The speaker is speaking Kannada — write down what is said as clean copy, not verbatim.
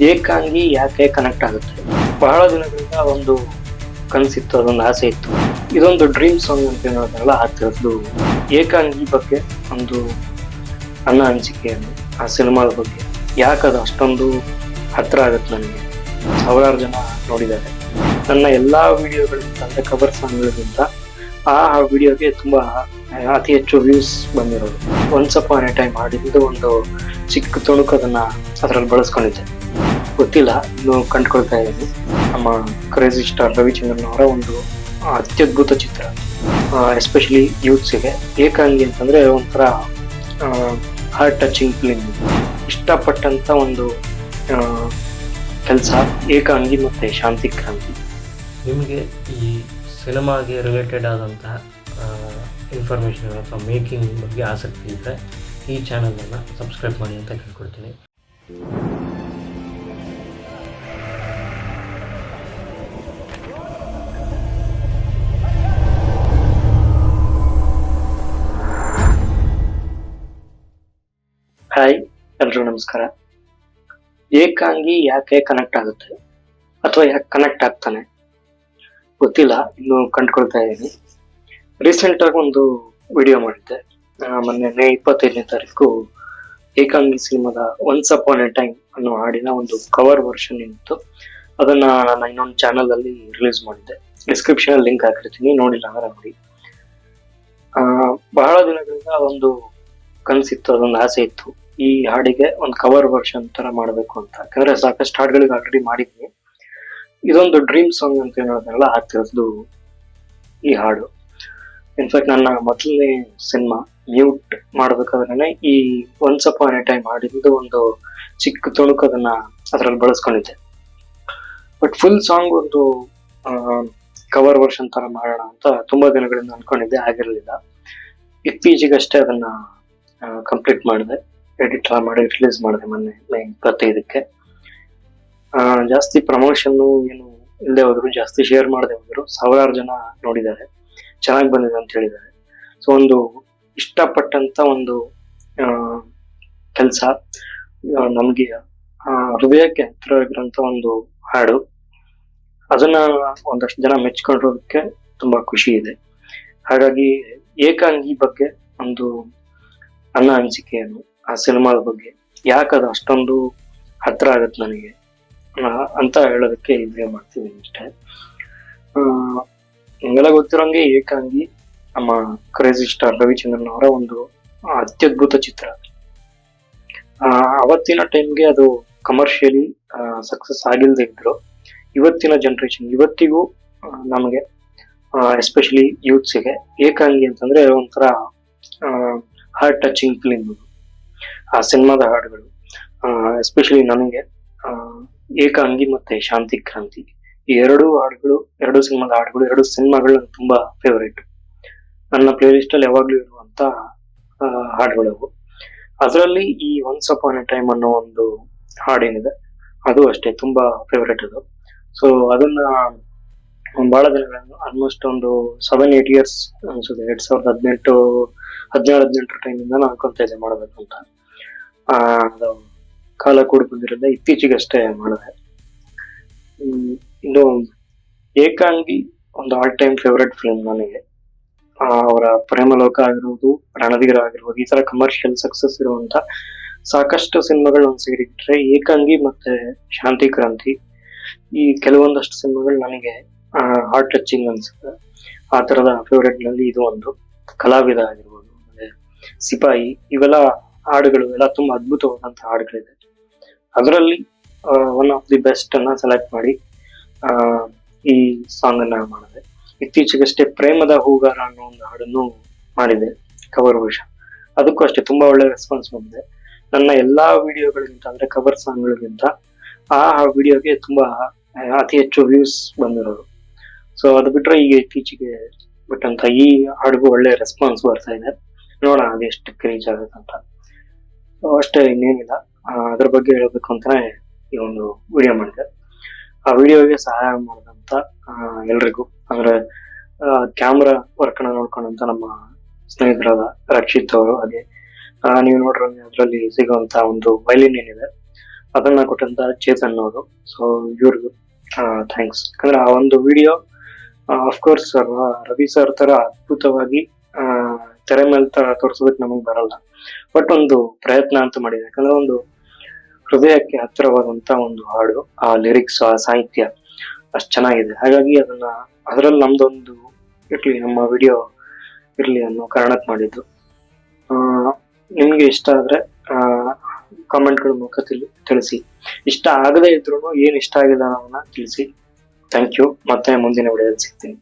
ಏಕಾಂಗಿ ಯಾಕೆ ಕನೆಕ್ಟ್ ಆಗುತ್ತೆ? ಬಹಳ ದಿನಗಳಿಂದ ಒಂದು ಕನಸಿತ್ತು, ಅದೊಂದು ಆಸೆ ಇತ್ತು. ಇದೊಂದು ಡ್ರೀಮ್ ಸಾಂಗ್ ಅಂತ ಹೇಳೋದ್ರಲ್ಲ, ಆ ಥರದ್ದು ಏಕಾಂಗಿ ಬಗ್ಗೆ ಒಂದು ನನ್ನ ಅನಿಸಿಕೆಯನ್ನು, ಆ ಸಿನಿಮಾದ ಬಗ್ಗೆ ಯಾಕದು ಅಷ್ಟೊಂದು ಹತ್ರ ಆಗುತ್ತೆ ನನಗೆ. ಸಾವಿರಾರು ಜನ ನೋಡಿದ್ದಾರೆ ನನ್ನ ಎಲ್ಲಾ ವಿಡಿಯೋಗಳಿಗಿಂತ, ಅಂದ್ರೆ ಕವರ್ ಸಾಂಗ್ಗಳಿಗಿಂತ ಆ ವಿಡಿಯೋಗೆ ತುಂಬಾ ಅತಿ ಹೆಚ್ಚು ವ್ಯೂಸ್ ಬಂದಿರೋದು. ಒನ್ಸ್ ಅಪಾನ್ ಎ ಟೈಮ್ ಹಾಡಿದ್ದು ಒಂದು ಚಿಕ್ಕ ತುಣುಕು ಅದನ್ನ ಅದರಲ್ಲಿ ಬಳಸ್ಕೊಂಡಿದ್ದೆ. ಗೊತ್ತಿಲ್ಲ, ಇನ್ನು ಕಂಡುಕೊಳ್ತಾ ಇದ್ದೀನಿ. ನಮ್ಮ ಕ್ರೇಜಿ ಸ್ಟಾರ್ ರವಿಚಂದ್ರನ್ ಅವರ ಒಂದು ಅತ್ಯದ್ಭುತ ಚಿತ್ರ, ಎಸ್ಪೆಷಲಿ ಯೂತ್ಸಿಗೆ. ಏಕಾಂಗಿ ಅಂತಂದ್ರೆ ಒಂಥರ ಹಾರ್ಟ್ ಟಚಿಂಗ್ ಫಿಲ್ಮ್, ಇಷ್ಟಪಟ್ಟಂತ ಒಂದು ಕೆಲಸ ಏಕಾಂಗಿ ಮತ್ತೆ ಶಾಂತಿ ಕ್ರಾಂತಿ. ನಿಮಗೆ ಈ ಸಿನಿಮಾಗೆ ರಿಲೇಟೆಡ್ ಆದಂತಹ ಇನ್ಫಾರ್ಮೇಷನ್ ಅಥವಾ ಮೇಕಿಂಗ್ ಬಗ್ಗೆ ಆಸಕ್ತಿ ಇದ್ದರೆ ಈ ಚಾನಲನ್ನು ಸಬ್ಸ್ಕ್ರೈಬ್ ಮಾಡಿ ಅಂತ ಕೇಳ್ಕೊಡ್ತೀನಿ. ಹಾಯ್, ಎಲ್ರಿಗೂ ನಮಸ್ಕಾರ. ಏಕಾಂಗಿ ಯಾಕೆ ಕನೆಕ್ಟ್ ಆಗುತ್ತೆ ಅಥವಾ ಯಾಕೆ ಕನೆಕ್ಟ್ ಆಗ್ತಾನೆ ಗೊತ್ತಿಲ್ಲ, ಇನ್ನು ಕಂಡುಕೊಳ್ತಾ ಇದ್ದೀನಿ. ರೀಸೆಂಟ್ ಆಗಿ ಒಂದು ವಿಡಿಯೋ ಮಾಡಿದ್ದೆ, ಮೊನ್ನೆ ಮೇ 25ನೇ ತಾರೀಕು ಏಕಾಂಗಿ ಸಿನಿಮಾದ ಒನ್ಸ್ ಅಪಾನ್ ಎ ಟೈಮ್ ಅನ್ನೋ ಹಾಡಿನ ಒಂದು ಕವರ್ ವರ್ಷನ್ ಇತ್ತು. ಅದನ್ನ ನಾನು ಇನ್ನೊಂದು ಚಾನಲ್ ಅಲ್ಲಿ ರಿಲೀಸ್ ಮಾಡಿದ್ದೆ. ಡಿಸ್ಕ್ರಿಪ್ಷನ್ ಲಿಂಕ್ ಹಾಕಿರ್ತೀನಿ, ನೋಡಿಲ್ಲ ಅಂದ್ರೆ ನೋಡಿ. ಬಹಳ ದಿನಗಳಿಂದ ಒಂದು ಕನಸಿತ್ತು, ಅದೊಂದು ಆಸೆ ಇತ್ತು, ಈ ಹಾಡಿಗೆ ಒಂದು ಕವರ್ ವರ್ಷನ್ ತರ ಮಾಡಬೇಕು ಅಂತ. ಯಾಕಂದ್ರೆ ಸಾಕಷ್ಟು ಹಾಡುಗಳಿಗೆ ಆಲ್ರೆಡಿ ಮಾಡಿದ್ವಿ. ಇದೊಂದು ಡ್ರೀಮ್ ಸಾಂಗ್ ಅಂತ ಹೇಳೋದ್ರಲ್ಲ, ಆ ಥರದ್ದು ಈ ಹಾಡು. ಇನ್ಫ್ಯಾಕ್ಟ್ ನನ್ನ ಮೊದಲನೇ ಸಿನಿಮಾ ಮ್ಯೂಟ್ ಮಾಡ್ಬೇಕಾದ್ರೆ ಈ ಒನ್ಸ್ ಅಪಾನ್ ಎ ಟೈಮ್ ಹಾಡಿದ್ದು ಒಂದು ಚಿಕ್ಕ ತುಣುಕು ಅದನ್ನ ಅದರಲ್ಲಿ ಬಳಸ್ಕೊಂಡಿದ್ದೆ. ಬಟ್ ಫುಲ್ ಸಾಂಗ್ ಒಂದು ಕವರ್ ವರ್ಷನ್ ತರ ಮಾಡೋಣ ಅಂತ ತುಂಬಾ ದಿನಗಳಿಂದ ಅನ್ಕೊಂಡಿದ್ದೆ, ಆಗಿರ್ಲಿಲ್ಲ. ಇತ್ತೀಚೆಗಷ್ಟೇ ಅದನ್ನ ಕಂಪ್ಲೀಟ್ ಮಾಡಿದೆ, ಎಡಿಟ್ ಮಾಡಿ ರಿಲೀಸ್ ಮಾಡಿದೆ ಮೊನ್ನೆ ಮೇ 25ಕ್ಕೆ. ಜಾಸ್ತಿ ಪ್ರಮೋಷನ್ ಏನು ಇಲ್ಲದೆ ಹೋದ್ರು, ಜಾಸ್ತಿ ಶೇರ್ ಮಾಡದೆ ಹೋದ್ರು, ಸಾವಿರಾರು ಜನ ನೋಡಿದ್ದಾರೆ, ಚೆನ್ನಾಗಿ ಬಂದಿದೆ ಅಂತ ಹೇಳಿದ್ದಾರೆ. ಸೊ ಒಂದು ಇಷ್ಟಪಟ್ಟಂತ ಒಂದು ಕೆಲಸ, ನಮ್ಗೆ ಹೃದಯಕ್ಕೆ ಹತ್ರ ಇರೋಂತ ಒಂದು ಹಾಡು. ಅದನ್ನ ಒಂದಷ್ಟು ಜನ ಮೆಚ್ಕೊಂಡಿರೋದಕ್ಕೆ ತುಂಬಾ ಖುಷಿ ಇದೆ. ಹಾಗಾಗಿ ಏಕಾಂಗಿ ಬಗ್ಗೆ ಒಂದು ನನ್ನ ಅನಿಸಿಕೆಯನ್ನು, ಆ ಸಿನಿಮಾದ ಬಗ್ಗೆ ಯಾಕದು ಅಷ್ಟೊಂದು ಹತ್ರ ಆಗತ್ತೆ ನನಗೆ ಅಂತ ಹೇಳೋದಕ್ಕೆ ಈ ವಿಡಿಯೋ ಮಾಡ್ತೀನಿ ಅಷ್ಟೇ. ನಿಮಗೆಲ್ಲ ಗೊತ್ತಿರೋಂಗೆ ಏಕಾಂಗಿ ನಮ್ಮ ಕ್ರೇಜಿ ಸ್ಟಾರ್ ರವಿಚಂದ್ರನ್ ಅವರ ಒಂದು ಅತ್ಯದ್ಭುತ ಚಿತ್ರ. ಅವತ್ತಿನ ಟೈಮ್ಗೆ ಅದು ಕಮರ್ಷಿಯಲಿ ಸಕ್ಸಸ್ ಆಗಿಲ್ದೇ ಇದ್ರು, ಇವತ್ತಿನ ಜನರೇಷನ್, ಇವತ್ತಿಗೂ ನಮಗೆ ಎಸ್ಪೆಷಲಿ ಯೂತ್ಸಿಗೆ ಏಕಾಂಗಿ ಅಂತಂದ್ರೆ ಒಂಥರ ಹಾರ್ಟ್ ಟಚಿಂಗ್ ಫಿಲ್ಮ್. ಆ ಸಿನಿಮಾದ ಹಾಡುಗಳು, ಎಸ್ಪೆಷಲಿ ನನಗೆ ಏಕಾಂಗಿ ಮತ್ತೆ ಶಾಂತಿ ಕ್ರಾಂತಿ, ಈ ಎರಡು ಹಾಡುಗಳು, ಎರಡು ಸಿನಿಮಾದ ಹಾಡುಗಳು, ಎರಡು ಸಿನಿಮಾಗಳು ತುಂಬಾ ಫೇವರೇಟ್. ನನ್ನ ಪ್ಲೇ ಲಿಸ್ಟ್ ಅಲ್ಲಿ ಯಾವಾಗ್ಲೂ ಇರುವಂತ ಹಾಡುಗಳು. ಅದರಲ್ಲಿ ಈ ಒನ್ಸ್ ಅಪಾನ್ ಎ ಟೈಮ್ ಅನ್ನೋ ಒಂದು ಹಾಡೇನಿದೆ, ಅದು ಅಷ್ಟೇ ತುಂಬಾ ಫೇವರೇಟ್ ಅದು. ಸೊ ಅದನ್ನ ಬಹಳ ದಿನಗಳನ್ನು, ಆಲ್ಮೋಸ್ಟ್ ಒಂದು 7-8 ಇಯರ್ಸ್ ಅನ್ಸುತ್ತೆ, 2018 ಟೈಮಿಂದ ನಾನು ಅನ್ಕೊಂತ ಇದ್ದೆ ಮಾಡಬೇಕು ಅಂತ. ಅದು ಕಾಲ ಕೂಡ ಬಂದಿರಲಿಲ್ಲ, ಇತ್ತೀಚೆಗಷ್ಟೇ ಮಾಡಿದೆ. ಇನ್ನು ಏಕಾಂಗಿ ಒಂದು ಆಲ್ ಟೈಮ್ ಫೇವರೇಟ್ ಫಿಲ್ಮ್ ನನಗೆ. ಅವರ ಪ್ರೇಮಲೋಕ ಆಗಿರ್ಬೋದು, ರಣಧೀರ ಆಗಿರ್ಬೋದು, ಈ ತರ ಕಮರ್ಷಿಯಲ್ ಸಕ್ಸಸ್ ಇರುವಂತ ಸಾಕಷ್ಟು ಸಿನಿಮಾಗಳು ಒಂದು ಸೇರಿಟ್ರೆ ಏಕಾಂಗಿ ಮತ್ತೆ ಶಾಂತಿ ಕ್ರಾಂತಿ, ಈ ಕೆಲವೊಂದಷ್ಟು ಸಿನಿಮಾಗಳು ನನಗೆ ಹಾರ್ಟ್ ಟಚಿಂಗ್ ಅನ್ಸುತ್ತೆ. ಆ ತರದ ಫೇವರೇಟ್ ನಲ್ಲಿ ಇದು ಒಂದು. ಕಲಾವಿದ ಆಗಿರ್ಬೋದು, ಆಮೇಲೆ ಸಿಪಾಯಿ, ಇವೆಲ್ಲ ಹಾಡುಗಳು ಎಲ್ಲ ತುಂಬಾ ಅದ್ಭುತವಾದಂತ ಹಾಡುಗಳಿದೆ. ಅದರಲ್ಲಿ ಒನ್ ಆಫ್ ದಿ ಬೆಸ್ಟ್ ಅನ್ನ ಸೆಲೆಕ್ಟ್ ಮಾಡಿ ಈ ಸಾಂಗ್ ಅನ್ನ ಮಾಡಿದೆ. ಇತ್ತೀಚೆಗಷ್ಟೇ ಪ್ರೇಮದ ಹೂಗಾರ ಅನ್ನೋ ಒಂದು ಹಾಡನ್ನು ಮಾಡಿದೆ ಕವರ್ ವರ್ಷನ್. ಅದಕ್ಕೂ ಅಷ್ಟೇ ತುಂಬಾ ಒಳ್ಳೆ ರೆಸ್ಪಾನ್ಸ್ ಬಂದಿದೆ. ನನ್ನ ಎಲ್ಲಾ ವಿಡಿಯೋಗಳಿಗಿಂತ, ಅಂದ್ರೆ ಕವರ್ ಸಾಂಗ್ಗಳಿಗಿಂತ ಆ ವಿಡಿಯೋಗೆ ತುಂಬಾ ಅತಿ ಹೆಚ್ಚು ವ್ಯೂಸ್ ಬಂದಿರೋದು. ಸೊ ಅದು ಬಿಟ್ರೆ ಈಗ ಇತ್ತೀಚೆಗೆ ಬಿಟ್ಟಂತ ಈ ಹಾಡಿಗೂ ಒಳ್ಳೆ ರೆಸ್ಪಾನ್ಸ್ ಬರ್ತಾ ಇದೆ. ನೋಡೋಣ ಅದು ಎಷ್ಟಕ್ಕೆ ರೀಚ್ ಆಗುತ್ತಂತ. ಅಷ್ಟೇ, ಇನ್ನೇನಿಲ್ಲ. ಅದ್ರ ಬಗ್ಗೆ ಹೇಳ್ಬೇಕು ಅಂತಾನೆ ಈ ಒಂದು ವಿಡಿಯೋ ಮಾಡಿದೆ. ಆ ವಿಡಿಯೋಗೆ ಸಹಾಯ ಮಾಡಿದಂತ ಎಲ್ರಿಗೂ, ಅಂದ್ರೆ ಕ್ಯಾಮ್ರಾ ವರ್ಕ್ ನ ನೋಡ್ಕೊಂಡಂತ ನಮ್ಮ ಸ್ನೇಹಿತರಾದ ರಕ್ಷಿತ್ ಅವರು, ಹಾಗೆ ನೀವು ನೋಡ್ರಿ ಅದರಲ್ಲಿ ಸಿಗುವಂತ ಒಂದು ವೈಲಿನ್ ಏನಿದೆ ಅದನ್ನ ಕೊಟ್ಟಂತ ಚೇತನ್ ಅವರು. ಸೊ ಇವ್ರಿಗೂ ಥ್ಯಾಂಕ್ಸ್. ಯಾಕಂದ್ರೆ ಆ ಒಂದು ವಿಡಿಯೋ ಅಫ್ಕೋರ್ಸ್ ರವಿ ಸರ್ ತರ ಅದ್ಭುತವಾಗಿ ತೆರೆ ಮೇಲೆ ತೋರಿಸೋದಕ್ಕೆ ನಮಗ್ ಬರಲ್ಲ, ಬಟ್ ಒಂದು ಪ್ರಯತ್ನ ಅಂತ ಮಾಡಿದೆ. ಯಾಕಂದ್ರೆ ಒಂದು ಹೃದಯಕ್ಕೆ ಹತ್ತಿರವಾದಂತ ಒಂದು ಹಾಡು, ಆ ಲಿರಿಕ್ಸ್, ಆ ಸಾಹಿತ್ಯ ಅಷ್ಟ್ ಚೆನ್ನಾಗಿದೆ. ಹಾಗಾಗಿ ಅದರಲ್ಲಿ ನಮ್ದೊಂದು ಇರ್ಲಿ, ನಮ್ಮ ವಿಡಿಯೋ ಇರ್ಲಿ ಅನ್ನೋ ಕಾರಣಕ್ಕೆ ಮಾಡಿದ್ದು. ನಿಮ್ಗೆ ಇಷ್ಟ ಆದ್ರೆ ಕಾಮೆಂಟ್ಗಳ ಮೂಲಕ ತಿಳಿಸಿ. ಇಷ್ಟ ಆಗದೇ ಇದ್ರು ಏನ್ ಇಷ್ಟ ಆಗಿದೆ ಅನ್ನೋದನ್ನ ತಿಳಿಸಿ. Thank you. ಮತ್ತೆ ಮುಂದಿನ ವಿಡಿಯೋದಲ್ಲಿ ಸಿಗ್ತೀನಿ.